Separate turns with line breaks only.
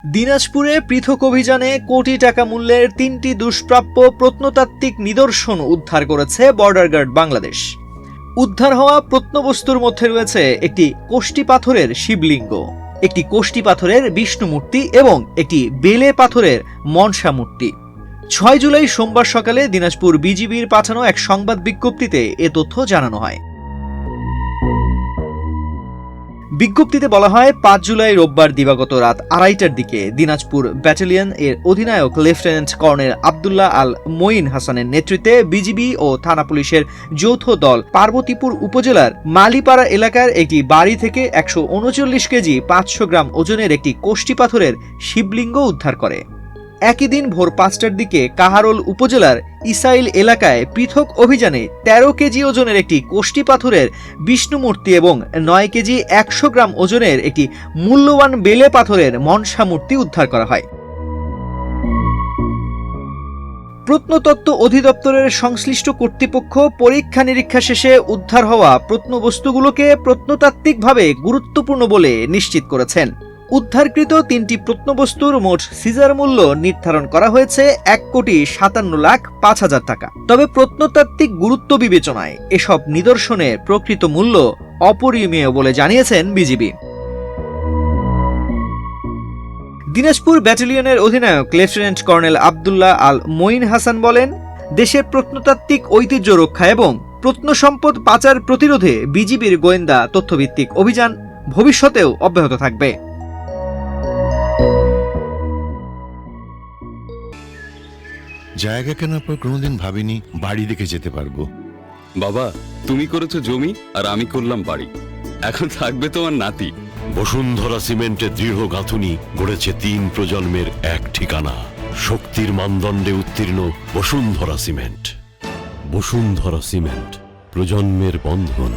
দিনাজপুরে পৃথক অভিযানে কোটি টাকা মূল্যের ৩টি দুষ্প্রাপ্য প্রত্নতাত্ত্বিক নিদর্শন উদ্ধার করেছে বর্ডার গার্ড বাংলাদেশ। উদ্ধার হওয়া প্রত্নবস্তুর মধ্যে রয়েছে একটি কোষ্টি পাথরের শিবলিঙ্গ, একটি কোষ্টি পাথরের বিষ্ণু মূর্তি এবং একটি বেলে পাথরের মনসা মূর্তি। ৬ জুলাই সোমবার সকালে দিনাজপুর বিজিবির পাঠানো এক সংবাদ বিজ্ঞপ্তিতে এ তথ্য জানানো হয়। বিজ্ঞপ্তিতে বলা হয়, ৫ জুলাই রোববার দিবাগত রাত ২:৩০টার দিকে দিনাজপুর ব্যাটালিয়ন এর অধিনায়ক লেফটেন্যান্ট কর্নেল আব্দুল্লাহ আল মঈন হাসানের নেতৃত্বে বিজিবি ও থানা পুলিশের যৌথ দল পার্বতীপুর উপজেলার মালিপাড়া এলাকার একটি বাড়ি থেকে ১৩৯ কেজি ৫০০ গ্রাম ওজনের একটি কোষ্টি পাথরের শিবলিঙ্গ উদ্ধার করে। একই দিন ভোর ৫টার দিকে কাহারোল উপজেলার ইসাইল এলাকায় পৃথক অভিযানে ১৩ কেজি ওজনের একটি কোষ্টি পাথরের বিষ্ণু মূর্তি এবং ৯ কেজি ১০০ গ্রাম ওজনের একটি মূল্যবান বেলে পাথরের মনসা মূর্তি উদ্ধার করা হয়। প্রত্নতত্ত্ব অধিদপ্তরের সংশ্লিষ্ট কর্তৃপক্ষ পরীক্ষা নিরীক্ষা শেষে উদ্ধার হওয়া প্রত্নবস্তুগুলোকে প্রত্নতাত্ত্বিকভাবে গুরুত্বপূর্ণ বলে নিশ্চিত করেছেন। উদ্ধারকৃত ৩টি প্রত্নবস্তুর মোট সিজার মূল্য নির্ধারণ করা হয়েছে ১,৫৭,৫০০,০০০ টাকা। তবে প্রত্নতাত্ত্বিক গুরুত্ব বিবেচনায় এসব নিদর্শনের প্রকৃত মূল্য অপরিমেয় বলে জানিয়েছেন বিজিবি। দিনাজপুর ব্যাটালিয়নের অধিনায়ক লেফটেন্যান্ট কর্নেল আব্দুল্লাহ আল মঈন হাসান বলেন, দেশের প্রত্নতাত্ত্বিক ঐতিহ্য রক্ষা এবং প্রত্নসম্পদ পাচার প্রতিরোধে বিজিবির গোয়েন্দা তথ্যভিত্তিক অভিযান ভবিষ্যতেও অব্যাহত থাকবে।
জায়গা কেনার পর কোনোদিন ভাবিনি বাড়ি দেখে যেতে পারবো।
বাবা, তুমি করেছো জমি আর আমি করলাম বাড়ি। এখন থাকবে তোমার নাতি।
বসুন্ধরা সিমেন্টের দৃঢ় গাঁথুনি গড়েছে ৩ প্রজন্মের এক ঠিকানা। শক্তির মানদণ্ডে উত্তীর্ণ বসুন্ধরা সিমেন্ট। বসুন্ধরা সিমেন্ট, প্রজন্মের বন্ধন।